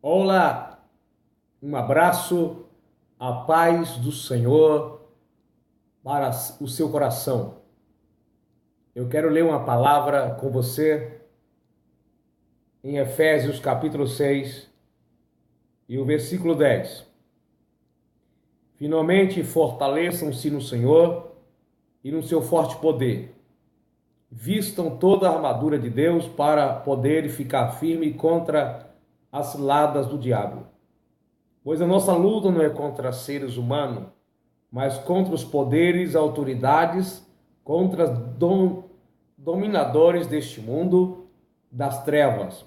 Olá, um abraço, a paz do Senhor para o seu coração. Eu quero ler uma palavra com você em Efésios capítulo 6 e o versículo 10. Finalmente fortaleçam-se no Senhor e no seu forte poder. Vistam toda a armadura de Deus para poder ficar firme contra as ciladas do diabo. Pois a nossa luta não é contra seres humanos, mas contra os poderes, autoridades, contra os dominadores deste mundo das trevas,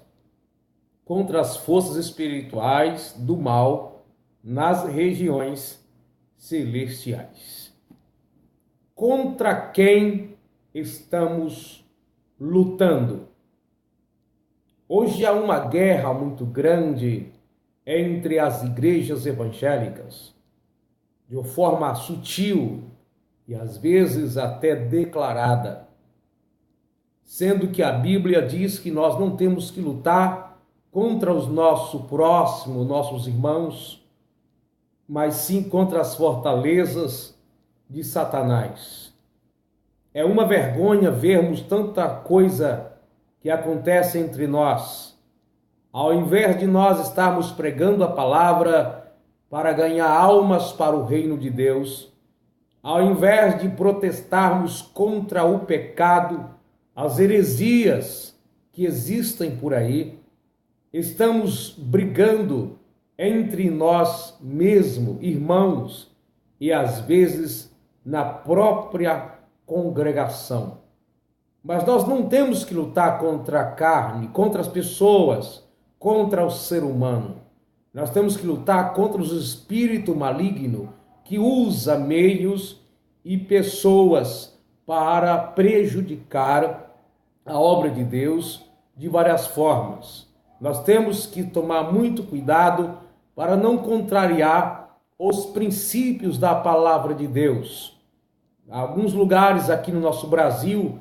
contra as forças espirituais do mal nas regiões celestiais. Contra quem estamos lutando? Hoje há uma guerra muito grande entre as igrejas evangélicas, de uma forma sutil e às vezes até declarada, sendo que a Bíblia diz que nós não temos que lutar contra os nosso próximo, nossos irmãos, mas sim contra as fortalezas de Satanás. É uma vergonha vermos tanta coisa que acontece entre nós. Ao invés de nós estarmos pregando a palavra para ganhar almas para o reino de Deus, ao invés de protestarmos contra o pecado, as heresias que existem por aí, estamos brigando entre nós mesmos, irmãos, e às vezes na própria congregação. Mas nós não temos que lutar contra a carne, contra as pessoas, contra o ser humano. Nós temos que lutar contra os espíritos malignos que usa meios e pessoas para prejudicar a obra de Deus de várias formas. Nós temos que tomar muito cuidado para não contrariar os princípios da palavra de Deus. Em alguns lugares aqui no nosso Brasil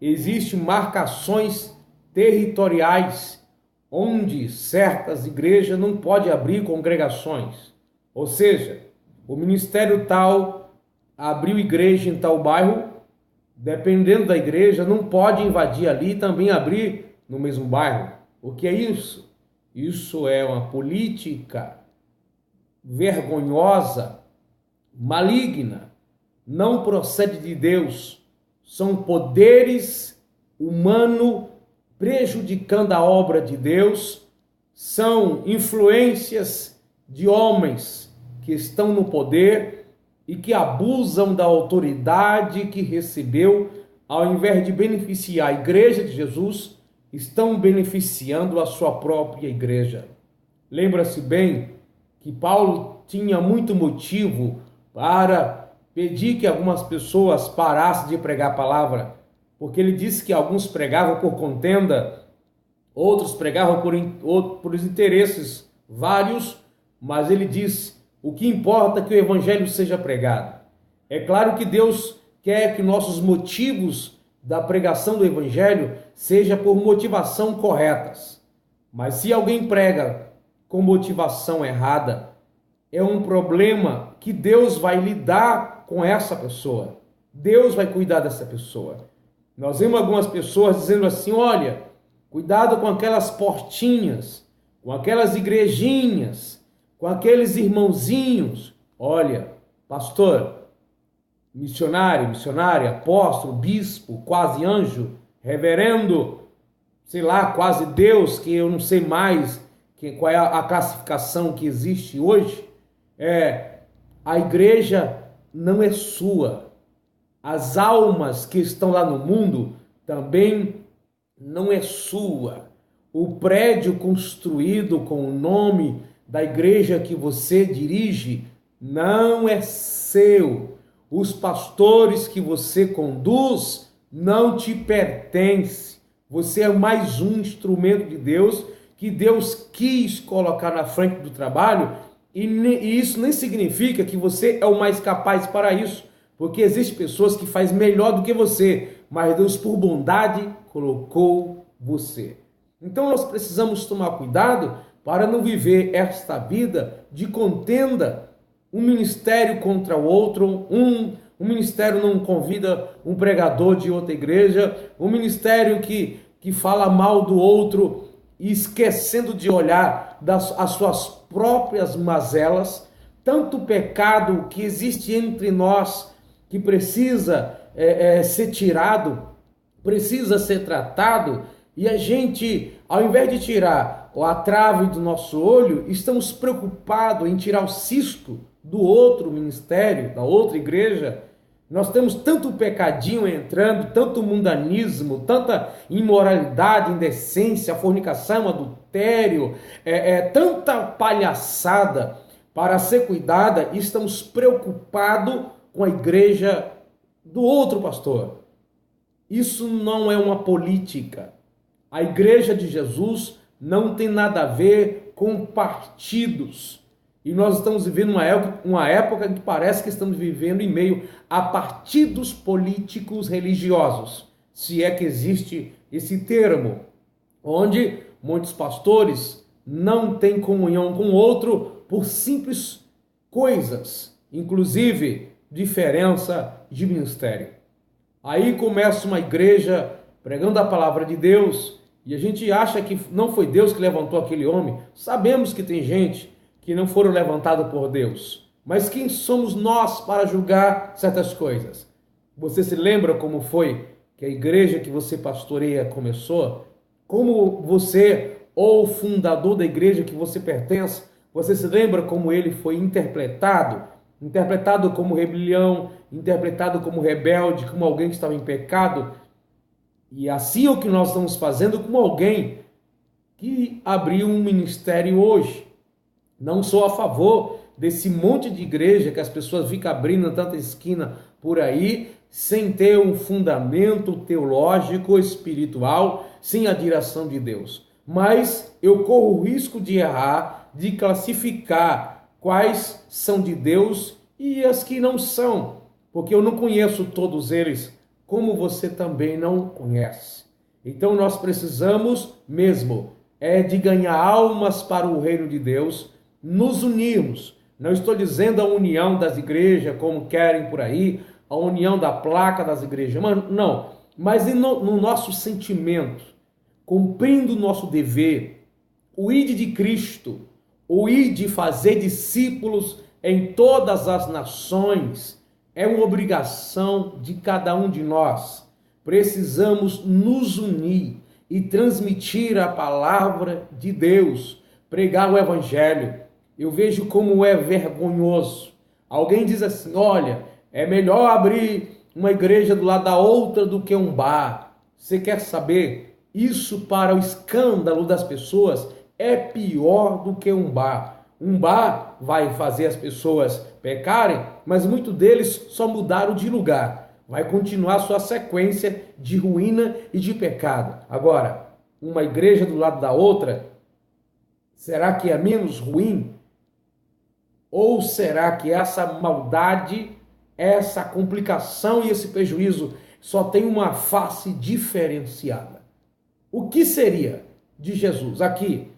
existem marcações territoriais onde certas igrejas não podem abrir congregações. Ou seja, o ministério tal abriu igreja em tal bairro, dependendo da igreja, não pode invadir ali e também abrir no mesmo bairro. O que é isso? Isso é uma política vergonhosa, maligna, não procede de Deus. São poderes humanos prejudicando a obra de Deus, são influências de homens que estão no poder e que abusam da autoridade que recebeu, ao invés de beneficiar a igreja de Jesus, estão beneficiando a sua própria igreja. Lembra-se bem que Paulo tinha muito motivo para pedir que algumas pessoas parassem de pregar a palavra, porque ele disse que alguns pregavam por contenda, outros pregavam por interesses vários, mas ele disse, o que importa é que o evangelho seja pregado. É claro que Deus quer que nossos motivos da pregação do evangelho seja por motivação corretas, mas se alguém prega com motivação errada, é um problema que Deus vai lidar com essa pessoa. Deus vai cuidar dessa pessoa. Nós vemos algumas pessoas dizendo assim, olha, cuidado com aquelas portinhas, com aquelas igrejinhas, com aqueles irmãozinhos. Olha, pastor, missionário, missionária, apóstolo, bispo, quase anjo, reverendo, sei lá, quase Deus, que eu não sei mais qual é a classificação que existe hoje. A igreja não é sua. As almas que estão lá no mundo também não é sua. O prédio construído com o nome da igreja que você dirige não é seu. Os pastores que você conduz não te pertencem. Você é mais um instrumento de Deus que Deus quis colocar na frente do trabalho, e isso nem significa que você é o mais capaz para isso. Porque existem pessoas que fazem melhor do que você, mas Deus, por bondade, colocou você. Então nós precisamos tomar cuidado para não viver esta vida de contenda, um ministério contra o outro, um ministério não convida um pregador de outra igreja, um ministério que fala mal do outro, esquecendo de olhar as suas próprias mazelas, tanto pecado que existe entre nós, que precisa ser tirado, precisa ser tratado, e a gente, ao invés de tirar a trave do nosso olho, estamos preocupados em tirar o cisto do outro ministério, da outra igreja. Nós temos tanto pecadinho entrando, tanto mundanismo, tanta imoralidade, indecência, fornicação, adultério, tanta palhaçada para ser cuidada, e estamos preocupados com a igreja do outro pastor. Isso não é uma política. A igreja de Jesus não tem nada a ver com partidos. E nós estamos vivendo uma época que parece que estamos vivendo em meio a partidos políticos religiosos, se é que existe esse termo, onde muitos pastores não têm comunhão com o outro por simples coisas, inclusive diferença de ministério. Aí começa uma igreja pregando a palavra de Deus e a gente acha que não foi Deus que levantou aquele homem. Sabemos que tem gente que não foram levantados por Deus. Mas quem somos nós para julgar certas coisas? Você se lembra como foi que a igreja que você pastoreia começou? Como você, ou o fundador da igreja que você pertence, você se lembra como ele foi interpretado? Interpretado como rebelião, interpretado como rebelde, como alguém que estava em pecado. E assim é o que nós estamos fazendo com alguém que abriu um ministério hoje. Não sou a favor desse monte de igreja que as pessoas ficam abrindo tanta esquina por aí, sem ter um fundamento teológico, espiritual, sem a direção de Deus. Mas eu corro o risco de errar, de classificar quais são de Deus e as que não são, porque eu não conheço todos eles, como você também não conhece. Então nós precisamos mesmo de ganhar almas para o reino de Deus, nos unirmos. Não estou dizendo a união das igrejas, como querem por aí, a união da placa das igrejas, não, mas no nosso sentimento, cumprindo o nosso dever, o ide de Cristo, o ide fazer discípulos em todas as nações, é uma obrigação de cada um de nós. Precisamos nos unir e transmitir a palavra de Deus, pregar o evangelho. Eu vejo como é vergonhoso. Alguém diz assim, olha, é melhor abrir uma igreja do lado da outra do que um bar. Você quer saber? Isso para o escândalo das pessoas é pior do que um bar. Um bar vai fazer as pessoas pecarem, mas muitos deles só mudaram de lugar. Vai continuar sua sequência de ruína e de pecado. Agora, uma igreja do lado da outra, será que é menos ruim? Ou será que essa maldade, essa complicação e esse prejuízo só tem uma face diferenciada? O que seria de Jesus? Aqui,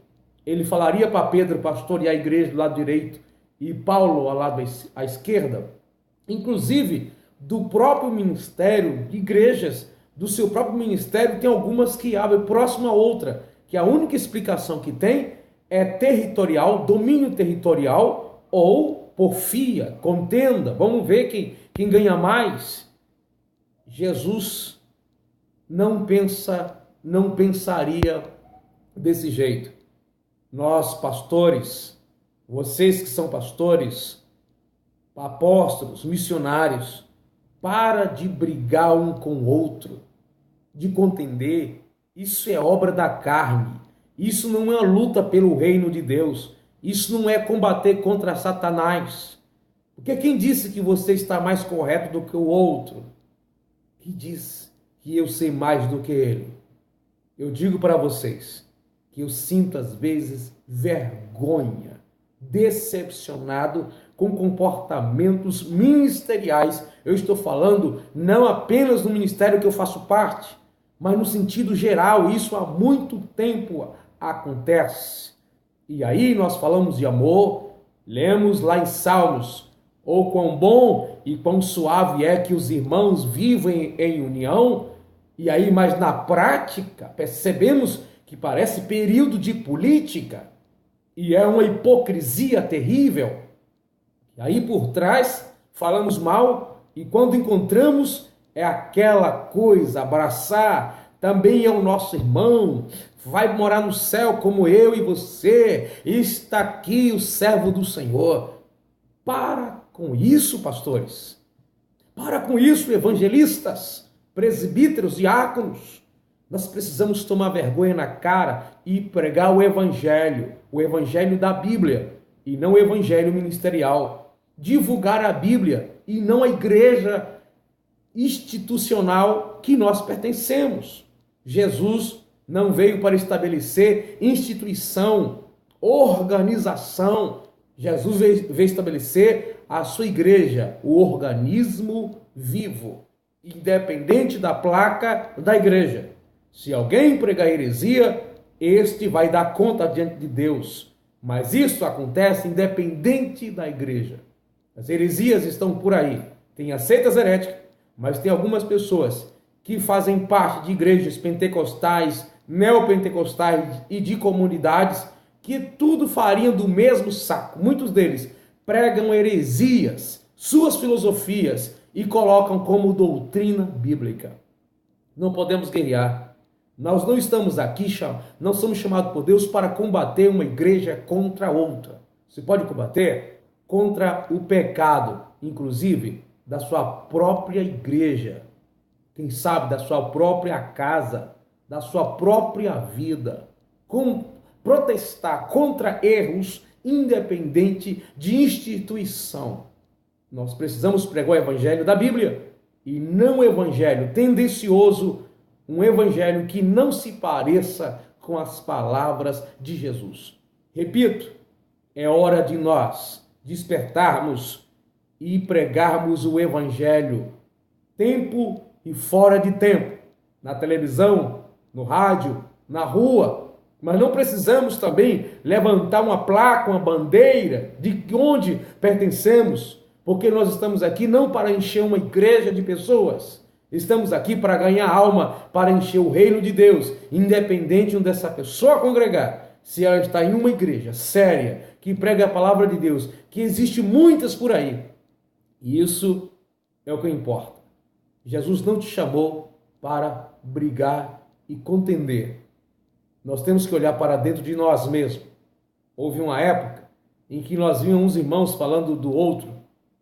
ele falaria para Pedro pastorear a igreja do lado direito e Paulo ao lado à esquerda, inclusive do próprio ministério de igrejas, do seu próprio ministério, tem algumas que abrem próxima a outra, que a única explicação que tem é territorial, domínio territorial, ou porfia, contenda. Vamos ver quem ganha mais. Jesus não pensaria desse jeito. Nós, pastores, vocês que são pastores, apóstolos, missionários, para de brigar um com o outro, de contender. Isso é obra da carne. Isso não é uma luta pelo reino de Deus. Isso não é combater contra Satanás. Porque quem disse que você está mais correto do que o outro? Que diz que eu sei mais do que ele? Eu digo para vocês que eu sinto às vezes vergonha, decepcionado com comportamentos ministeriais. Eu estou falando não apenas no ministério que eu faço parte, mas no sentido geral. Isso há muito tempo acontece. E aí nós falamos de amor, lemos lá em Salmos, ou quão bom e quão suave é que os irmãos vivem em união. E aí, mas na prática, percebemos que parece período de política, e é uma hipocrisia terrível. E aí por trás falamos mal, e quando encontramos é aquela coisa, abraçar, também é o nosso irmão, vai morar no céu como eu e você, está aqui o servo do Senhor. Para com isso, pastores. Para com isso, evangelistas, presbíteros, diáconos. Nós precisamos tomar vergonha na cara e pregar o evangelho da Bíblia, e não o evangelho ministerial. Divulgar a Bíblia e não a igreja institucional que nós pertencemos. Jesus não veio para estabelecer instituição, organização. Jesus veio estabelecer a sua igreja, o organismo vivo, independente da placa da igreja. Se alguém pregar heresia, este vai dar conta diante de Deus. Mas isso acontece independente da igreja. As heresias estão por aí. Tem as seitas heréticas, mas tem algumas pessoas que fazem parte de igrejas pentecostais, neopentecostais e de comunidades que tudo fariam do mesmo saco. Muitos deles pregam heresias, suas filosofias e colocam como doutrina bíblica. Não podemos guerrear. Nós não estamos aqui, não somos chamados por Deus para combater uma igreja contra outra. Você pode combater contra o pecado, inclusive da sua própria igreja, quem sabe da sua própria casa, da sua própria vida. Protestar contra erros independente de instituição. Nós precisamos pregar o evangelho da Bíblia e não o evangelho tendencioso, um evangelho que não se pareça com as palavras de Jesus. Repito, é hora de nós despertarmos e pregarmos o evangelho, tempo e fora de tempo, na televisão, no rádio, na rua. Mas não precisamos também levantar uma placa, uma bandeira de onde pertencemos, porque nós estamos aqui não para encher uma igreja de pessoas. Estamos aqui para ganhar alma, para encher o reino de Deus, independente de onde essa pessoa congregar. Se ela está em uma igreja séria, que prega a palavra de Deus, que existe muitas por aí. E isso é o que importa. Jesus não te chamou para brigar e contender. Nós temos que olhar para dentro de nós mesmos. Houve uma época em que nós víamos uns irmãos falando do outro,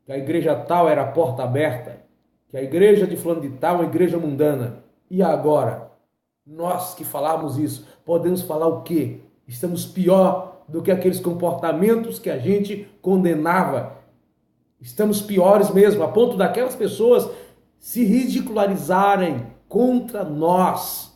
que a igreja tal era a porta aberta, que a igreja de fulano de tal é uma igreja mundana. E agora, nós que falamos isso, podemos falar o quê? Estamos pior do que aqueles comportamentos que a gente condenava. Estamos piores mesmo, a ponto daquelas pessoas se ridicularizarem contra nós.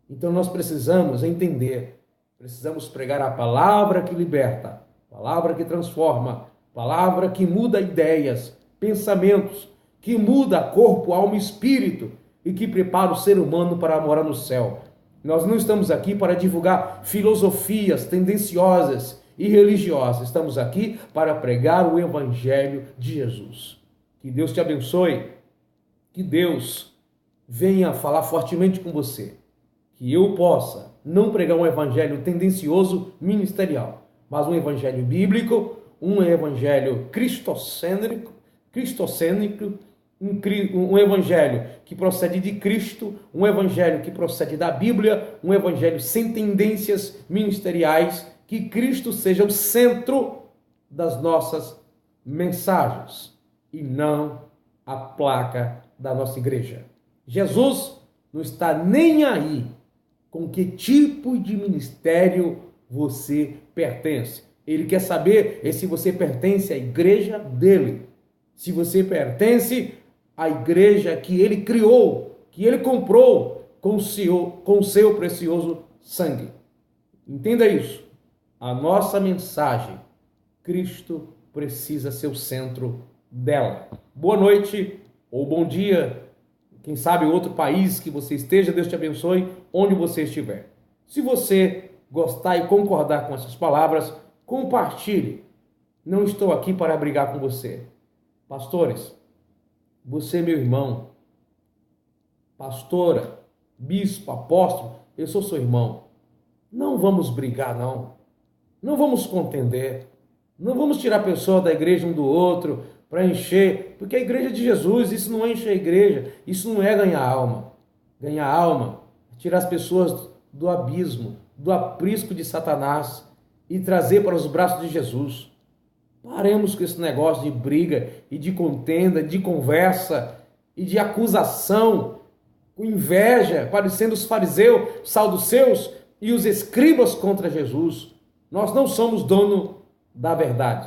Então nós precisamos entender, precisamos pregar a palavra que liberta, palavra que transforma, palavra que muda ideias, pensamentos, que muda corpo, alma e espírito e que prepara o ser humano para morar no céu. Nós não estamos aqui para divulgar filosofias tendenciosas e religiosas. Estamos aqui para pregar o evangelho de Jesus. Que Deus te abençoe. Que Deus venha falar fortemente com você. Que eu possa não pregar um evangelho tendencioso ministerial, mas um evangelho bíblico, um evangelho cristocêntrico, um evangelho que procede de Cristo, um evangelho que procede da Bíblia, um evangelho sem tendências ministeriais, que Cristo seja o centro das nossas mensagens e não a placa da nossa igreja. Jesus não está nem aí com que tipo de ministério você pertence. Ele quer saber se você pertence à igreja dele, se você pertence à igreja que ele criou, que ele comprou com o seu precioso sangue. Entenda isso. A nossa mensagem, Cristo precisa ser o centro dela. Boa noite ou bom dia. Quem sabe outro país que você esteja, Deus te abençoe, onde você estiver. Se você gostar e concordar com essas palavras, compartilhe. Não estou aqui para brigar com você. Pastores, você é meu irmão. Pastora, bispo, apóstolo, eu sou seu irmão. Não vamos brigar, não. Não vamos contender. Não vamos tirar a pessoa da igreja um do outro para encher, porque a igreja é de Jesus, isso não enche a igreja, isso não é ganhar alma. Ganhar alma é tirar as pessoas do abismo, do aprisco de Satanás e trazer para os braços de Jesus. Paremos com esse negócio de briga e de contenda, de conversa e de acusação, com inveja, parecendo os fariseus, saduceus e os escribas contra Jesus. Nós não somos dono da verdade.